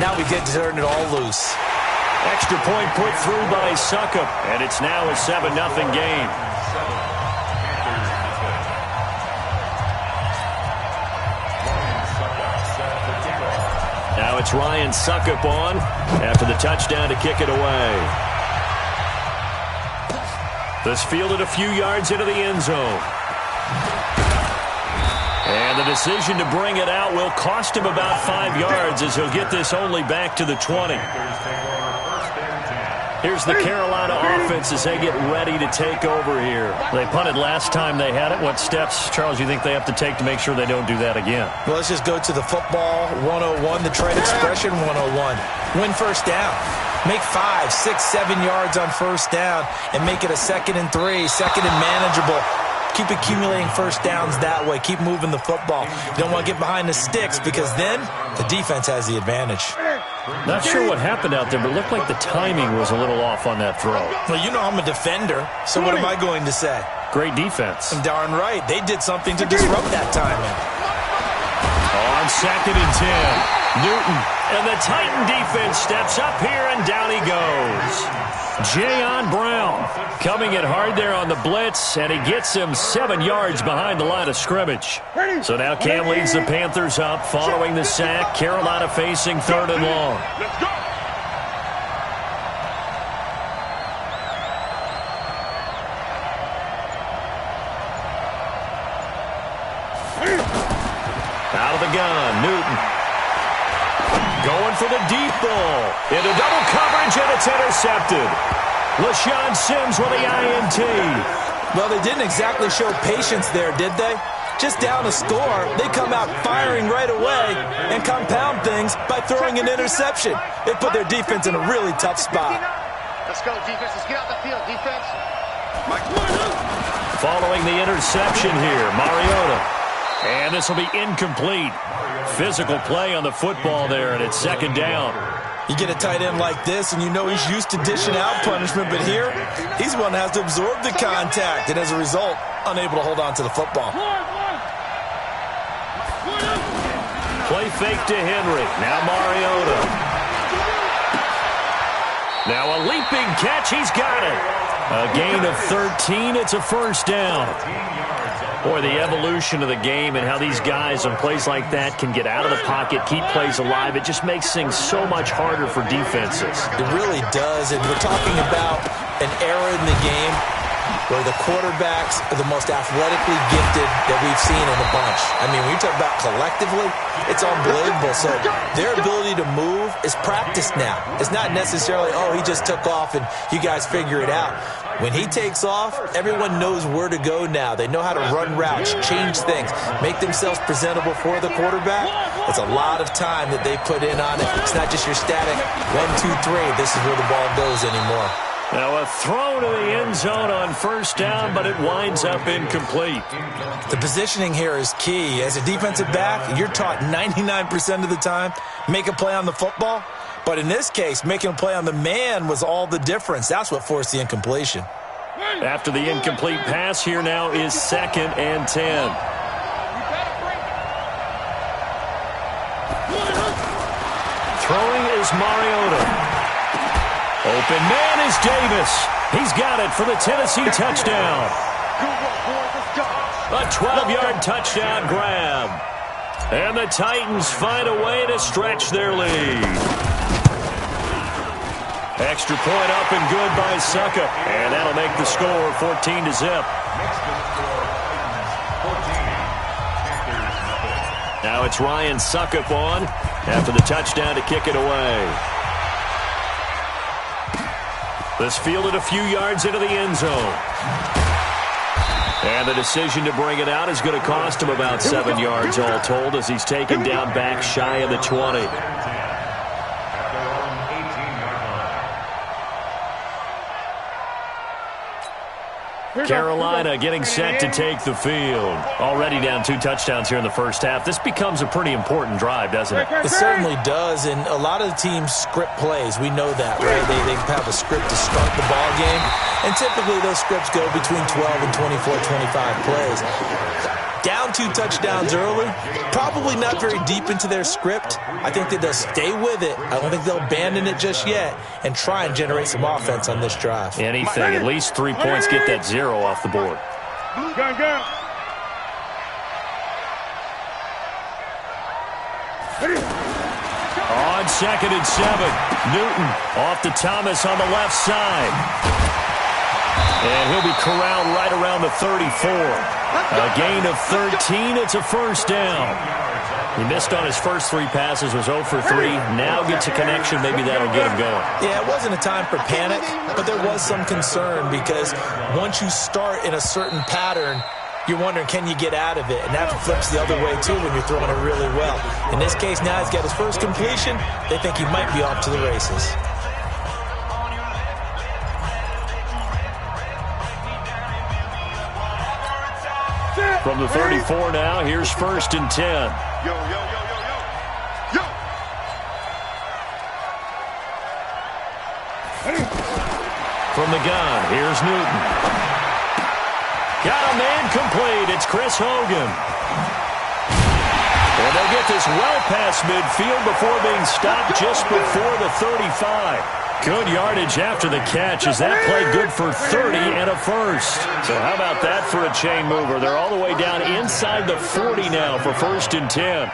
Now we did turn it all loose. Extra point put through by Suckup, and it's now a 7-0 game. Now it's Ryan Suckup on after the touchdown to kick it away. This fielded a few yards into the end zone. And the decision to bring it out will cost him about 5 yards as he'll get this only back to the 20. Here's the Carolina offense as they get ready to take over here. They punted last time they had it. What steps, Charles, you think they have to take to make sure they don't do that again? Well, let's just go to the football 101, the trade expression 101. Win first down. Make 5, 6, 7 yards on first down and make it a 2nd and 3, 2nd and manageable. Keep accumulating first downs that way. Keep moving the football. You don't want to get behind the sticks because then the defense has the advantage. Not sure what happened out there, but it looked like the timing was a little off on that throw. Well, you know I'm a defender, so what am I going to say? Great defense. I'm darn right. They did something to disrupt that timing. On 2nd and 10, Newton. And the Titan defense steps up here, and down he goes. Jayon Brown coming in hard there on the blitz, and he gets him 7 yards behind the line of scrimmage. So now Cam leads the Panthers up following the sack. Carolina facing 3rd and long. Let's go. Out of the gun, Newton. Going for the deep ball. Into double coverage, and it's intercepted. LaShawn Sims with the INT. Well, they didn't exactly show patience there, did they? Just down a score, they come out firing right away and compound things by throwing an interception. They put their defense in a really tough spot. Let's go, defense. Let's get out the field, defense. Following the interception here, Mariota. And this will be incomplete. Physical play on the football there, and it's 2nd down. You get a tight end like this, and you know he's used to dishing out punishment, but here, he's one that has to absorb the contact, and as a result, unable to hold on to the football. Play fake to Henry. Now Mariota. Now a leaping catch. He's got it. A gain of 13. It's a 1st down. Boy, the evolution of the game and how these guys on plays like that can get out of the pocket, keep plays alive, it just makes things so much harder for defenses. It really does, and we're talking about an era in the game where the quarterbacks are the most athletically gifted that we've seen in a bunch. I mean, when you talk about collectively, it's unbelievable. So their ability to move is practiced now. It's not necessarily, oh, he just took off and you guys figure it out. When he takes off, everyone knows where to go now. They know how to run routes, change things, make themselves presentable for the quarterback. It's a lot of time that they put in on it. It's not just your static 1, 2, 3. This is where the ball goes anymore. Now a throw to the end zone on 1st down, but it winds up incomplete. The positioning here is key. As a defensive back, you're taught 99% of the time, make a play on the football. But in this case, making a play on the man was all the difference. That's what forced the incompletion. After the incomplete pass, here now is 2nd and 10. Throwing is Mariota. Open man is Davis. He's got it for the Tennessee touchdown. A 12-yard touchdown grab. And the Titans find a way to stretch their lead. Extra point up and good by Suckup. And that'll make the score 14-0. Now it's Ryan Suckup on after the touchdown to kick it away. This fielded a few yards into the end zone. And the decision to bring it out is going to cost him about 7 yards all told as he's taken down back shy of the 20. Carolina getting set to take the field. Already down 2 touchdowns here in the first half. This becomes a pretty important drive, doesn't it? It certainly does, and a lot of the teams script plays. We know that, right? They have a script to start the ball game, and typically those scripts go between 12 and 24, 25 plays. Down 2 touchdowns early, probably not very deep into their script. I think that they'll stay with it. I don't think they'll abandon it just yet and try and generate some offense on this drive. Anything, at least 3 points, get that 0 off the board. Go. On 2nd and 7, Newton off to Thomas on the left side. And he'll be corralled right around the 34. A gain of 13. It's a first down. He missed on his first 3 passes, was 0 for 3. Now gets a connection. Maybe that'll get him going. Yeah, it wasn't a time for panic, but there was some concern because once you start in a certain pattern, you're wondering, can you get out of it? And that flips the other way, too, when you're throwing it really well. In this case, now he's got his first completion. They think he might be off to the races. From the 34 now, here's 1st and 10. Yo. From the gun, here's Newton. Got a man complete. It's Chris Hogan. And they'll get this well past midfield before being stopped just before the 35. Good yardage after the catch. Is that play good for 30 and a first? So how about that for a chain mover? They're all the way down inside the 40 now for 1st and 10.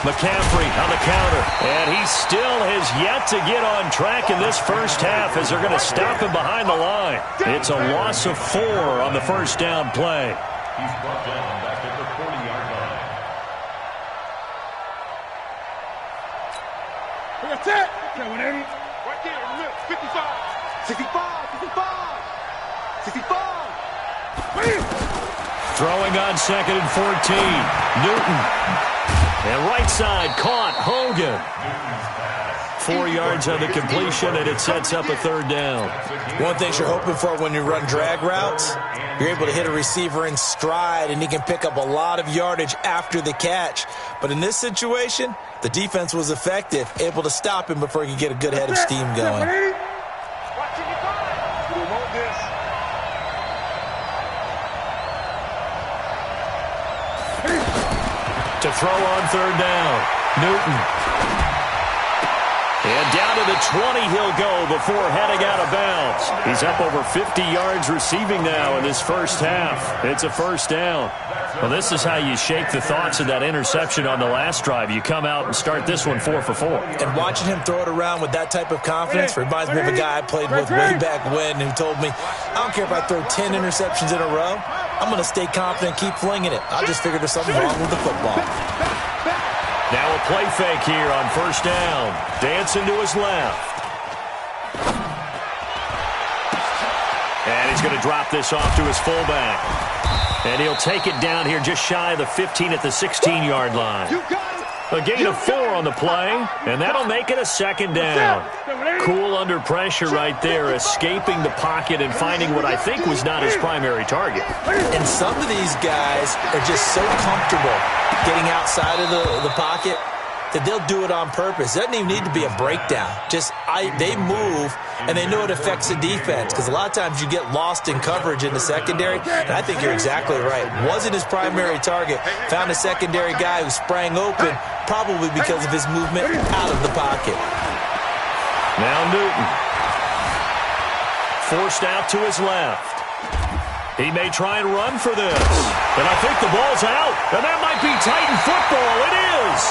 McCaffrey on the counter, and he still has yet to get on track in this first half as they're going to stop him behind the line. It's a loss of 4 on the first down play. He's brought down back at the 40-yard line. That's it. Okay, 180. Right there, 55. 65. Throwing on 2nd and 14. Newton. And right side caught. Hogan. 4 yards on the completion, and it sets up a 3rd down. One thing you're hoping for when you run drag routes, you're able to hit a receiver in stride, and he can pick up a lot of yardage after the catch. But in this situation, the defense was effective, able to stop him before he could get a good head of steam going. To throw on 3rd down, Newton. And down to the 20 he'll go before heading out of bounds. He's up over 50 yards receiving now in this first half. It's a first down. Well, this is how you shake the thoughts of that interception on the last drive. You come out and start this one 4 for 4. And watching him throw it around with that type of confidence reminds me of a guy I played with way back when who told me, I don't care if I throw 10 interceptions in a row. I'm going to stay confident, keep flinging it. I just figured there's something wrong with the football. Now a play fake here on first down. Dancing to his left. And he's going to drop this off to his fullback. And he'll take it down here just shy of the 15 at the 16-yard line. A gain of 4 on the play, and that'll make it a 2nd down. Cool under pressure right there, escaping the pocket and finding what I think was not his primary target. And some of these guys are just so comfortable getting outside of the pocket that they'll do it on purpose. It doesn't even need to be a breakdown. They move, and they know it affects the defense because a lot of times you get lost in coverage in the secondary, and I think you're exactly right. Wasn't his primary target. Found a secondary guy who sprang open, probably because of his movement out of the pocket. Now Newton. Forced out to his left. He may try and run for this. And I think the ball's out. And that might be Titan football. It is.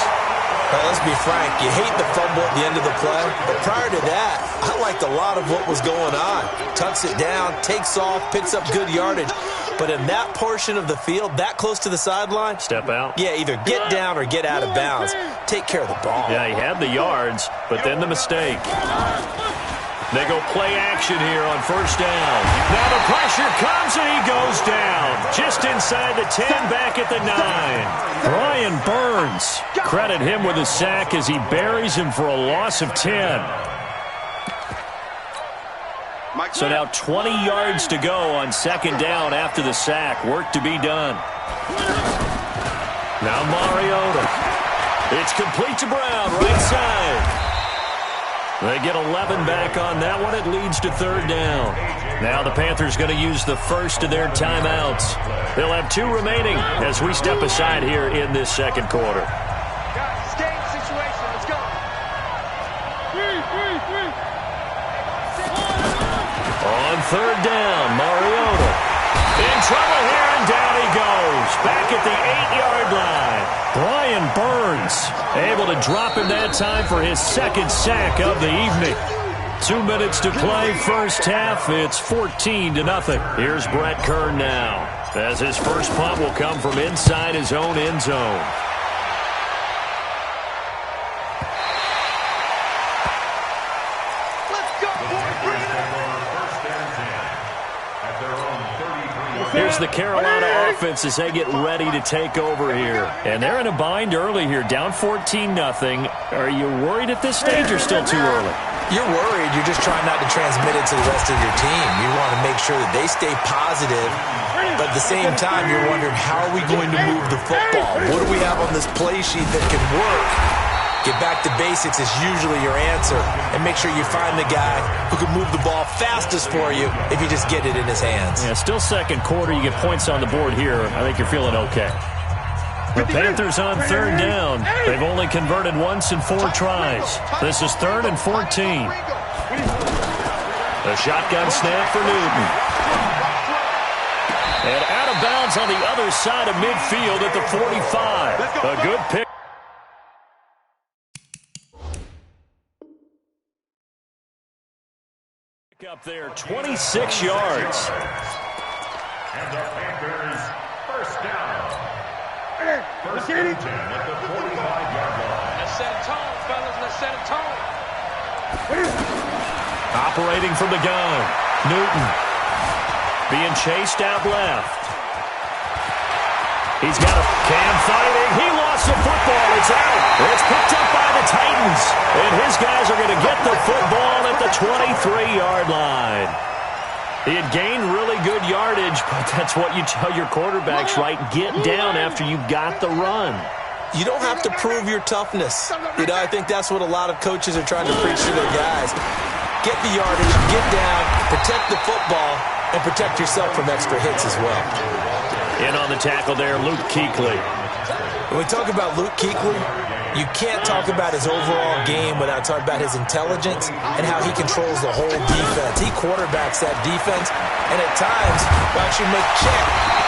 Well, let's be frank. You hate the fumble at the end of the play. But prior to that, I liked a lot of what was going on. Tucks it down, takes off, picks up good yardage. But in that portion of the field, that close to the sideline. Step out. Yeah, either get down or get out of bounds. Take care of the ball. Yeah, he had the yards, but then the mistake. They go play action here on first down. Now the pressure comes and he goes down. Just inside the 10, back at the 9. Brian Burns. Credit him with a sack as he buries him for a loss of 10. So now 20 yards to go on 2nd down after the sack. Work to be done. Now Mariota. It's complete to Brown, right side. They get 11 back on that one. It leads to third down. Now the Panthers going to use the first of their timeouts. They'll have 2 remaining as we step aside here in this second quarter. Guys, game situation. Let's go. Three. On third down, Mariota in trouble here, and down he goes. Back at the 8-yard line. Brian Burns able to drop him that time for his second sack of the evening. 2 minutes to play, first half. It's 14-0. Here's Brett Kern now, as his first punt will come from inside his own end zone. Here's the Carolina offense as they get ready to take over here. And they're in a bind early here, down 14-0. Are you worried at this stage or still too early? You're worried. You're just trying not to transmit it to the rest of your team. You want to make sure that they stay positive, but at the same time, you're wondering, how are we going to move the football? What do we have on this play sheet that can work? Get back to basics is usually your answer, and make sure you find the guy who can move the ball fastest for you if you just get it in his hands. Yeah, still second quarter. You get points on the board here. I think you're feeling okay. The Panthers on third down. They've only converted once in 4 tries. This is 3rd and 14. A shotgun snap for Newton. And out of bounds on the other side of midfield at the 45. A good pick. Up there, 26 yards. And the Panthers first down. First and 10 at the 45-yard line. Let's set a tone, fellas. Let's set a tone. Operating from the gun. Newton being chased out left. He's got a Cam fighting. He lost the football. It's out. It's picked up by the Titans. And his guys are going to get the football at the 23-yard line. He had gained really good yardage, but that's what you tell your quarterbacks, right? Get down after you've got the run. You don't have to prove your toughness. You know, I think that's what a lot of coaches are trying to preach to their guys. Get the yardage, get down, protect the football, and protect yourself from extra hits as well. In on the tackle there, Luke Kuechly. When we talk about Luke Kuechly, you can't talk about his overall game without talking about his intelligence and how he controls the whole defense. He quarterbacks that defense, and at times will actually make check.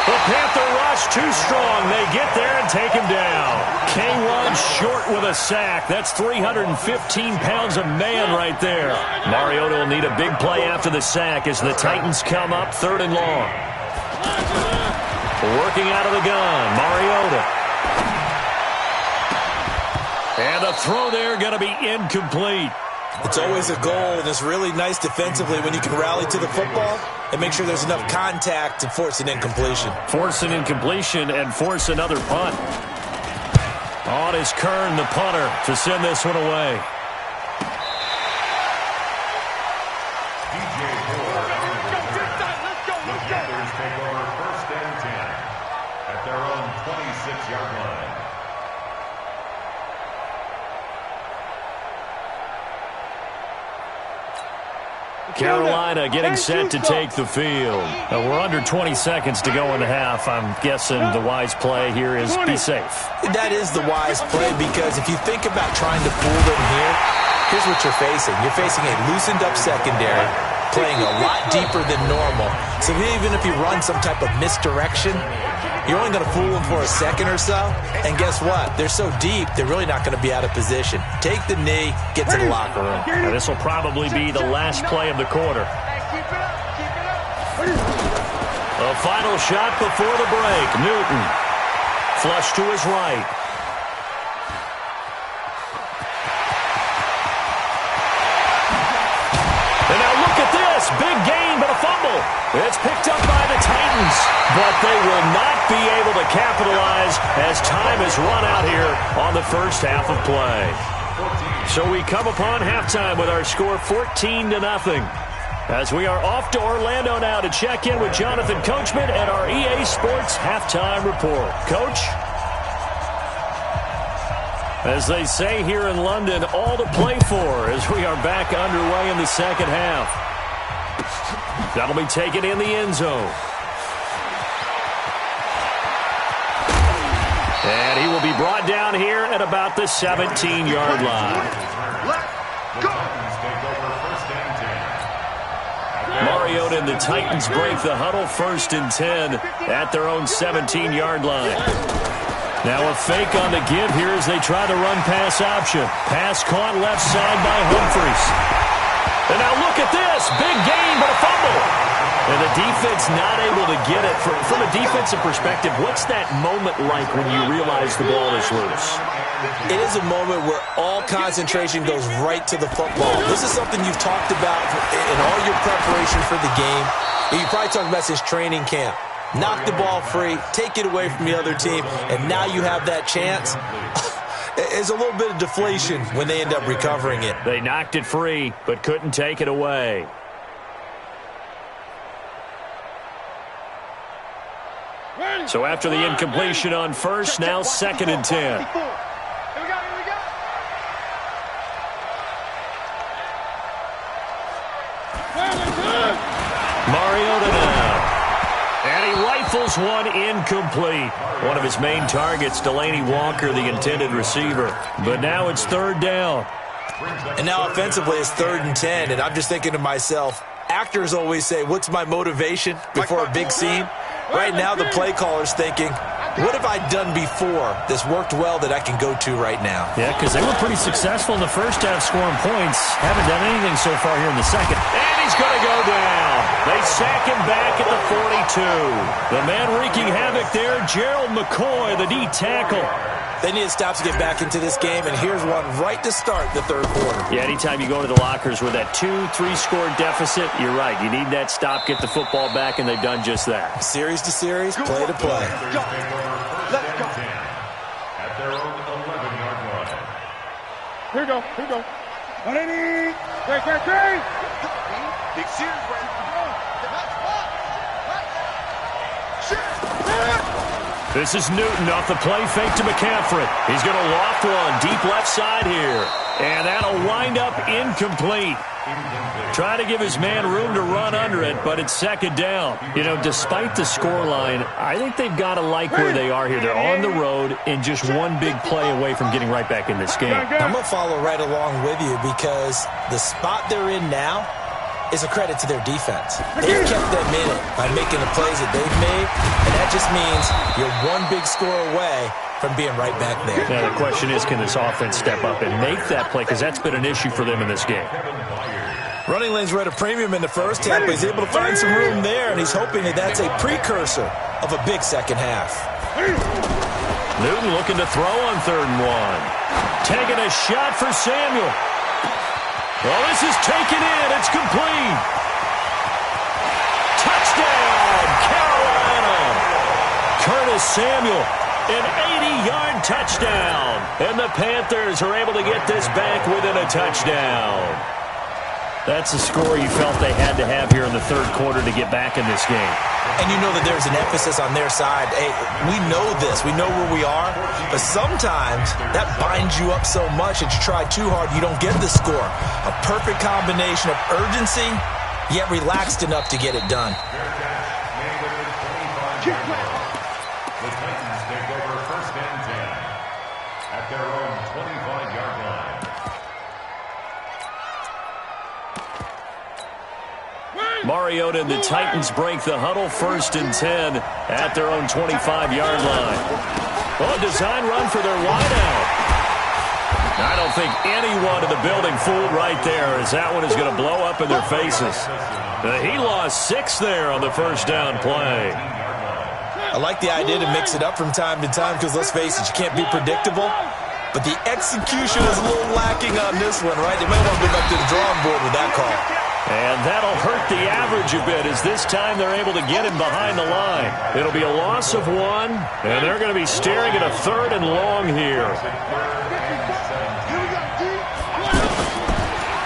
The Panther rush too strong. They get there and take him down. K1 short with a sack. That's 315 pounds of man right there. Mariota will need a big play after the sack as the Titans come up 3rd and long. Working out of the gun, Mariota. And the throw there going to be incomplete. It's always a goal, and it's really nice defensively when you can rally to the football and make sure there's enough contact to force an incompletion. Force an incompletion and force another punt. On is Kern, the punter, to send this one away. Panthers take over 1st and 10 at their own 26-yard line. Carolina getting set to take the field. We're under 20 seconds to go in the half. I'm guessing the wise play here is be safe. That is the wise play, because if you think about trying to fool them here, here's what you're facing. You're facing a loosened-up secondary, playing a lot deeper than normal. So even if you run some type of misdirection, you're only going to fool them for a second or so. And guess what? They're so deep, they're really not going to be out of position. Take the knee, get to the locker room. Now, this will probably be the last play of the quarter. A final shot before the break. Newton. Flush to his right. And now look at this. Big gain, but a fumble. It's picked up by the Titans, but they will not be able to capitalize as time has run out here on the first half of play. So we come upon halftime with our score 14-0. As we are off to Orlando now to check in with Jonathan Coachman and our EA Sports halftime report. Coach? As they say here in London, all to play for as we are back underway in the second half. That'll be taken in the end zone. And he will be brought down here at about the 17-yard line. Mariota and the Titans break the huddle, 1st and 10 at their own 17-yard line. Now a fake on the give here as they try the run-pass option. Pass caught left side by Humphries. And now look at this. Big gain, but a fumble. And the defense not able to get it. From a defensive perspective, what's that moment like when you realize the ball is loose? It is a moment where all concentration goes right to the football. This is something you've talked about in all your preparation for the game. You probably talked about since training camp. Knock the ball free, take it away from the other team, and now you have that chance. There's a little bit of deflation when they end up recovering it. They knocked it free, but couldn't take it away. So after the incompletion on first, now 2nd and 10. Mariota now. And he rifles one incomplete. One of his main targets, Delaney Walker, the intended receiver. But now it's 3rd down. And now offensively it's 3rd and 10. And I'm just thinking to myself, actors always say, what's my motivation before a big scene? Right now the play caller's thinking, what have I done before that's worked well that I can go to right now? Yeah, because they were pretty successful in the first half scoring points. Haven't done anything so far here in the second. And he's going to go down. They sack him back at the 42. The man wreaking havoc there, Gerald McCoy, the D tackle. They need to stop to get back into this game, and here's one right to start the 3rd quarter. Yeah, anytime you go to the lockers with that 2-3 score deficit, you're right. You need that stop, get the football back, and they've done just that. Series to series, play to play. Let's go. At their own 11-yard line. Here we go. Here we go. 180. Great. Big series right now. This is Newton off the play fake to McCaffrey. He's going to loft one deep left side here. And that'll wind up incomplete. Trying to give his man room to run under it, but it's 2nd down. You know, despite the scoreline, I think they've got to like where they are here. They're on the road and just one big play away from getting right back in this game. I'm going to follow right along with you because the spot they're in now is a credit to their defense. They've kept them in it by making the plays that they've made, and that just means you're one big score away from being right back there. Now, the question is, can this offense step up and make that play? Because that's been an issue for them in this game. Running lanes were at a premium in the first half, but he's able to find some room there, and he's hoping that that's a precursor of a big second half. Newton looking to throw on 3rd and 1. Taking a shot for Samuel. Well, this is taken in. It's complete. Touchdown, Carolina. Curtis Samuel, an 80-yard touchdown. And the Panthers are able to get this back within a touchdown. That's a score you felt they had to have here in the 3rd quarter to get back in this game. And you know that there's an emphasis on their side. Hey, we know this. We know where we are. But sometimes that binds you up so much that you try too hard, you don't get the score. A perfect combination of urgency, yet relaxed enough to get it done. The Titans take over 1st and 10 at their own 25-yard line. Mariota and the Titans break the huddle, 1st and 10 at their own 25-yard line. Well, design run for their wideout. I don't think anyone in the building fooled right there, as that one is going to blow up in their faces. He lost 6 there on the 1st down play. I like the idea to mix it up from time to time because, let's face it, you can't be predictable. But the execution is a little lacking on this one, right? They might want to go back to the drawing board with that call. And that'll hurt the average a bit as this time they're able to get him behind the line. It'll be a loss of 1, and they're going to be staring at a 3rd and long here.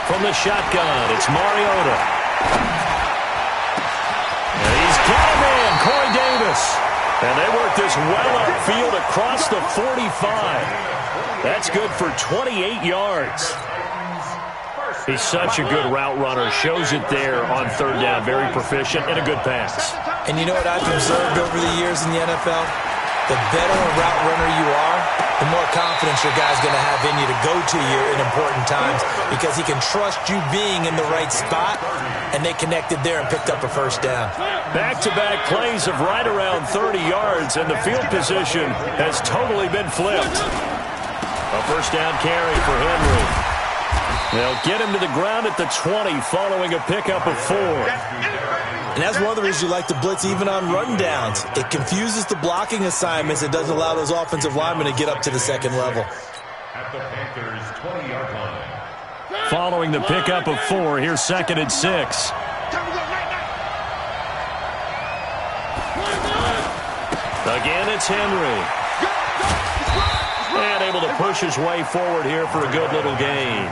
From the shotgun, it's Mariota. And he's got a man, Corey Davis. And they work this well upfield across the 45. That's good for 28 yards. He's such a good route runner. Shows it there on third down. Very proficient and a good pass. And you know what I've observed over the years in the NFL? The better a route runner you are, the more confidence your guy's going to have in you to go to you in important times because he can trust you being in the right spot, and they connected there and picked up a first down. Back-to-back plays of right around 30 yards, and the field position has totally been flipped. A first down carry for Henry. They'll get him to the ground at the 20 following a pickup of 4. And that's one of the reasons you like to blitz even on rundowns. It confuses the blocking assignments. It doesn't allow those offensive linemen to get up to the second level. At the Panthers' 20-yard line. Following the pickup of 4, here's 2nd and 6. Again, it's Henry. And able to push his way forward here for a good little gain.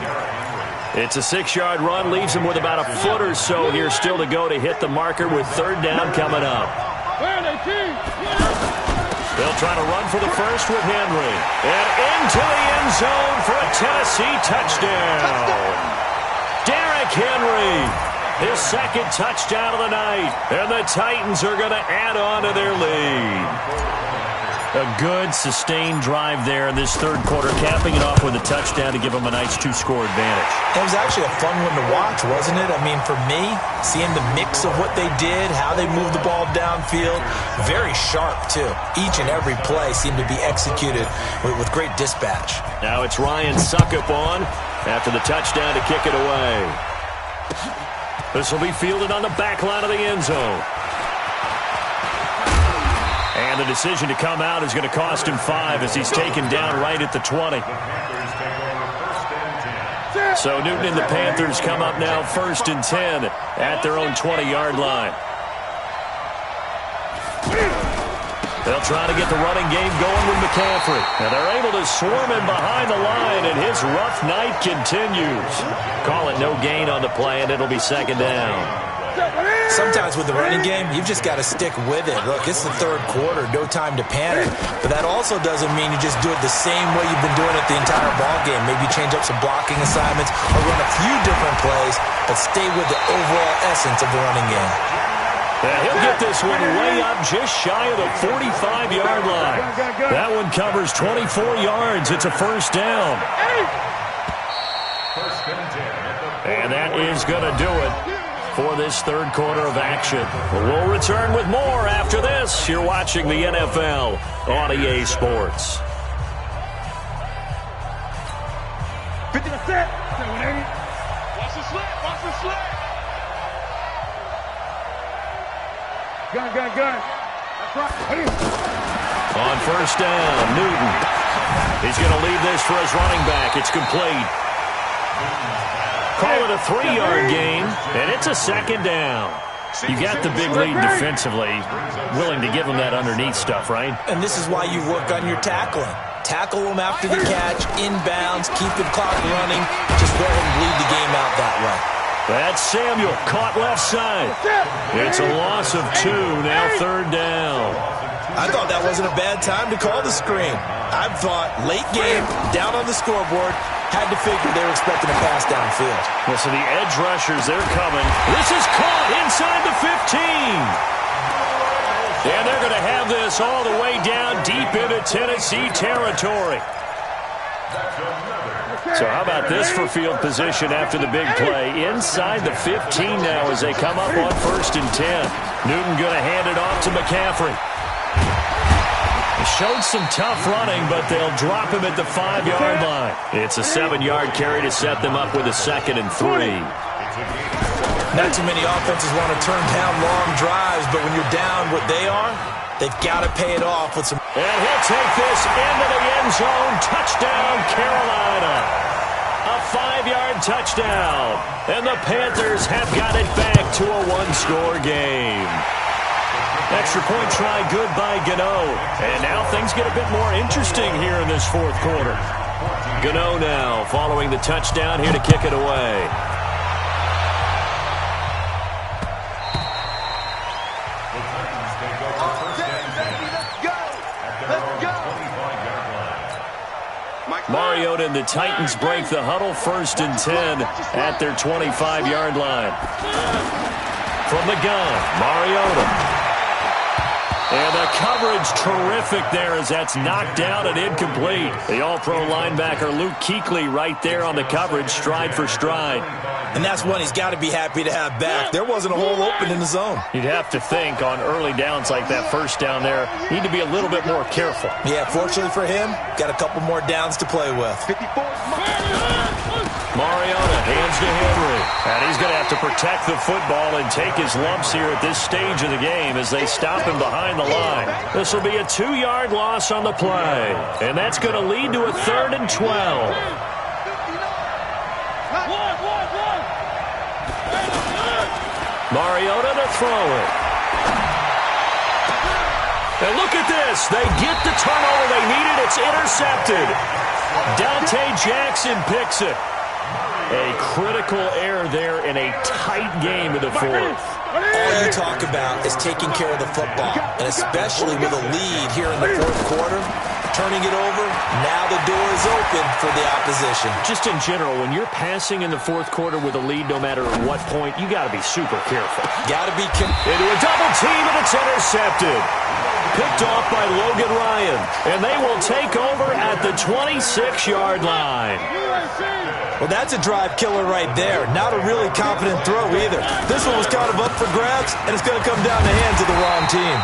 It's a 6-yard run, leaves him with about a foot or so here still to go to hit the marker with third down coming up. They'll try to run for the first with Henry. And into the end zone for a Tennessee touchdown. Derrick Henry, his second touchdown of the night. And the Titans are going to add on to their lead. A good, sustained drive there in this third quarter, capping it off with a touchdown to give them a nice 2-score advantage. It was actually a fun one to watch, wasn't it? I mean, for me, seeing the mix of what they did, how they moved the ball downfield, very sharp, too. Each and every play seemed to be executed with great dispatch. Now it's Ryan Suckup on after the touchdown to kick it away. This will be fielded on the back line of the end zone. And the decision to come out is going to cost him 5 as he's taken down right at the 20. So Newton and the Panthers come up now 1st and 10 at their own 20-yard line. They'll try to get the running game going with McCaffrey. And they're able to swarm him behind the line, and his rough night continues. Call it no gain on the play, and it'll be 2nd down. Sometimes with the running game, you've just got to stick with it. Look, it's the third quarter, no time to panic. But that also doesn't mean you just do it the same way you've been doing it the entire ball game. Maybe change up some blocking assignments or run a few different plays, but stay with the overall essence of the running game. Yeah, he'll get this one way up just shy of the 45-yard line. That one covers 24 yards. It's a first down. And that is going to do it for this third quarter of action. We'll return with more after this. You're watching the NFL on EA Sports. 50%. Watch the slip. Watch the slip. Gun. That's right. On first down, Newton. He's going to leave this for his running back. It's complete. Call it a 3-yard gain, and it's a 2nd down. You got the big lead defensively, willing to give them that underneath stuff, right? And this is why you work on your tackling. Tackle them after the catch, inbounds, keep the clock running. Just go ahead and bleed the game out that way. That's Samuel, caught left side. It's a loss of 2, now 3rd down. I thought that wasn't a bad time to call the screen. I thought late game, down on the scoreboard, had to figure they were expecting a pass downfield. Well, so the edge rushers, they're coming. This is caught inside the 15. And they're going to have this all the way down deep into Tennessee territory. So how about this for field position after the big play? Inside the 15 now as they come up on 1st and 10. Newton going to hand it off to McCaffrey. He showed some tough running, but they'll drop him at the 5-yard line. It's a 7-yard carry to set them up with a 2nd and 3. Not too many offenses want to turn down long drives, but when you're down what they are, they've got to pay it off with some... And he'll take this into the end zone. Touchdown, Carolina. A 5-yard touchdown. And the Panthers have got it back to a 1-score game. Extra point try good by Gano. And now things get a bit more interesting here in this fourth quarter. Gano now following the touchdown here to kick it away. and the Titans break the huddle. 1st and 10 at their 25-yard line. From the gun, Mariota. And the coverage terrific there as that's knocked down and incomplete. The all-pro linebacker Luke Kuechly right there on the coverage, stride for stride. And that's one he's got to be happy to have back. There wasn't a hole open in the zone. You'd have to think on early downs like that first down there, need to be a little bit more careful. Yeah, fortunately for him, got a couple more downs to play with. Mariota hands to Henry. And he's going to have to protect the football and take his lumps here at this stage of the game as they stop him behind the line. This will be a 2-yard loss on the play. And that's going to lead to a 3rd and 12. Mariota to throw it. And look at this. They get the turnover they needed. It's intercepted. Dante Jackson picks it. A critical error there in a tight game in the 4th. All you talk about is taking care of the football, and especially with a lead here in the 4th quarter, turning it over, now the door is open for the opposition. Just in general, when you're passing in the 4th quarter with a lead, no matter at what point, you got to be super careful. Got to be careful. Into a double team, and it's intercepted. Picked off by Logan Ryan, and they will take over at the 26-yard line. Well, that's a drive killer right there. Not a really confident throw either. This one was kind of up for grabs, and it's going to come down the hands of the wrong team.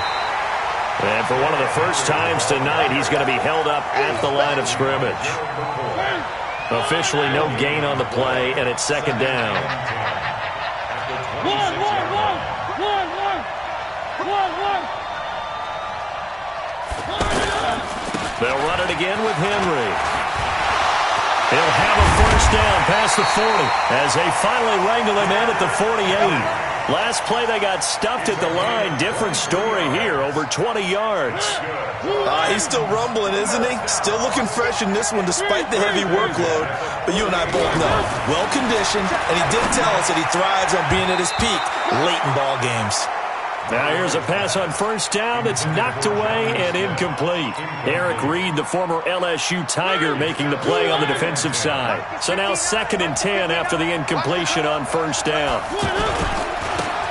And for one of the first times tonight, he's going to be held up at the line of scrimmage. Officially no gain on the play, and it's 2nd down. They'll run it again with Henry. He'll have a 1st down past the 40 as they finally wrangle him in at the 48. Last play they got stuffed at the line. Different story here, over 20 yards. He's still rumbling, isn't he? Still looking fresh in this one despite the heavy workload. But you and I both know, well-conditioned, and he did tell us that he thrives on being at his peak late in ball games. Now here's a pass on 1st down that's knocked away and incomplete. Eric Reed, the former LSU Tiger, making the play on the defensive side. So now 2nd and 10 after the incompletion on 1st down.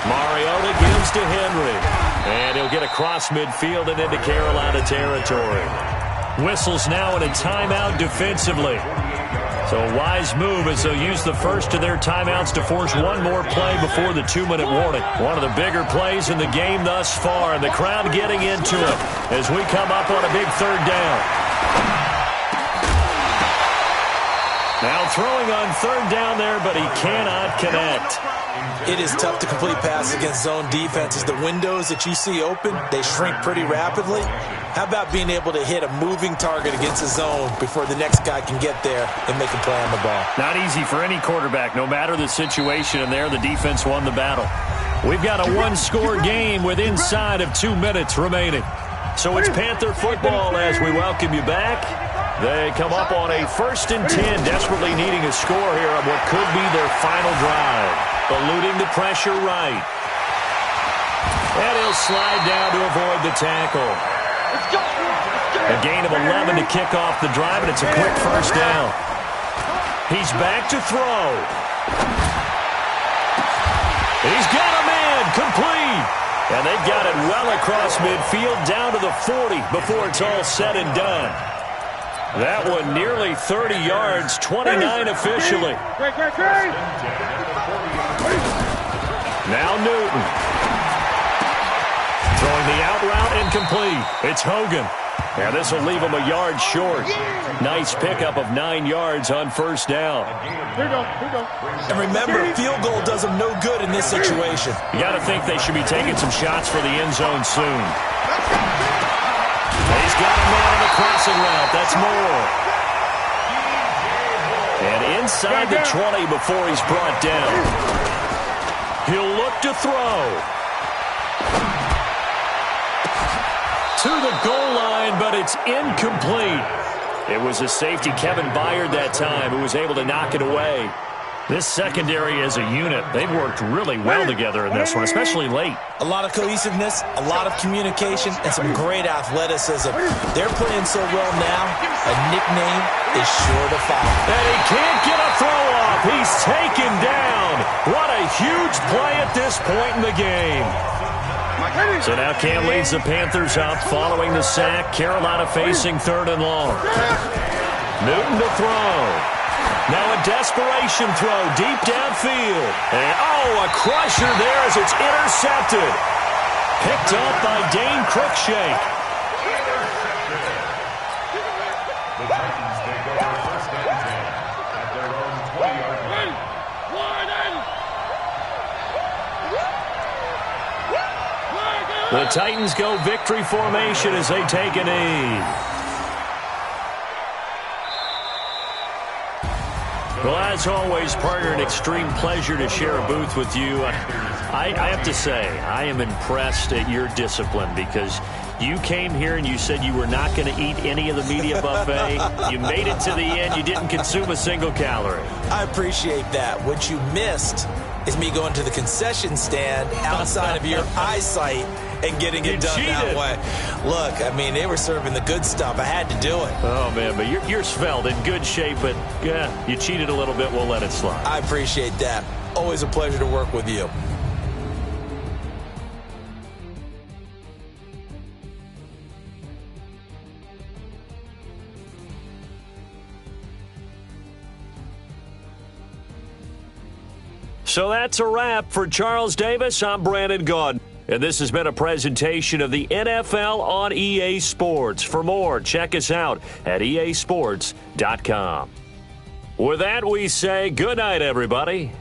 Mariota gives to Henry. And he'll get across midfield and into Carolina territory. Whistles now in a timeout defensively. So a wise move as they'll use the first of their timeouts to force one more play before the 2-minute warning. One of the bigger plays in the game thus far, and the crowd getting into it as we come up on a big 3rd down. Now throwing on 3rd down there, but he cannot connect. It is tough to complete passes against zone defenses. The windows that you see open, they shrink pretty rapidly. How about being able to hit a moving target against a zone before the next guy can get there and make a play on the ball? Not easy for any quarterback, no matter the situation, and there the defense won the battle. We've got a 1-score game with inside of 2 minutes remaining. So it's Panther football as we welcome you back. They come up on a 1st and 10, desperately needing a score here on what could be their final drive. Eluding the pressure right. And he'll slide down to avoid the tackle. A gain of 11 to kick off the drive, and it's a quick 1st down. He's back to throw. He's got a man complete. And they've got it well across midfield down to the 40 before it's all said and done. That one nearly 30 yards, 29 officially. Now Newton. Throwing the out route incomplete. It's Hogan. Now this will leave him a yard short. Nice pickup of 9 yards on 1st down. Here we go. And remember, field goal does them no good in this situation. You got to think they should be taking some shots for the end zone soon. He's got a man on the crossing route. That's more. And inside the 20 before he's brought down. He'll look to throw. To the goal line, but it's incomplete. It was a safety, Kevin Byard, that time, who was able to knock it away. This secondary as a unit, they've worked really well together in this one, especially late. A lot of cohesiveness, a lot of communication, and some great athleticism. They're playing so well now, a nickname is sure to follow. And he can't get a throw off. He's taken down. What a huge play at this point in the game. So now Cam leads the Panthers up following the sack. Carolina facing 3rd and long. Newton to throw. Now a desperation throw deep downfield. And, a crusher there as it's intercepted. Picked up by Dane Cruikshank. The Titans take over 1st and 10 at their own 20-yard line. The Titans go victory formation as they take a knee. Well, as always, partner, an extreme pleasure to share a booth with you. I have to say, I am impressed at your discipline because you came here and you said you were not going to eat any of the media buffet. You made it to the end. You didn't consume a single calorie. I appreciate that. What you missed is me going to the concession stand outside of your eyesight and getting it done that way. Look, I mean, they were serving the good stuff. I had to do it. Oh, man, but you're svelte, in good shape, but yeah, you cheated a little bit. We'll let it slide. I appreciate that. Always a pleasure to work with you. So that's a wrap for Charles Davis. I'm Brandon Gaudin. And this has been a presentation of the NFL on EA Sports. For more, check us out at easports.com. With that, we say good night, everybody.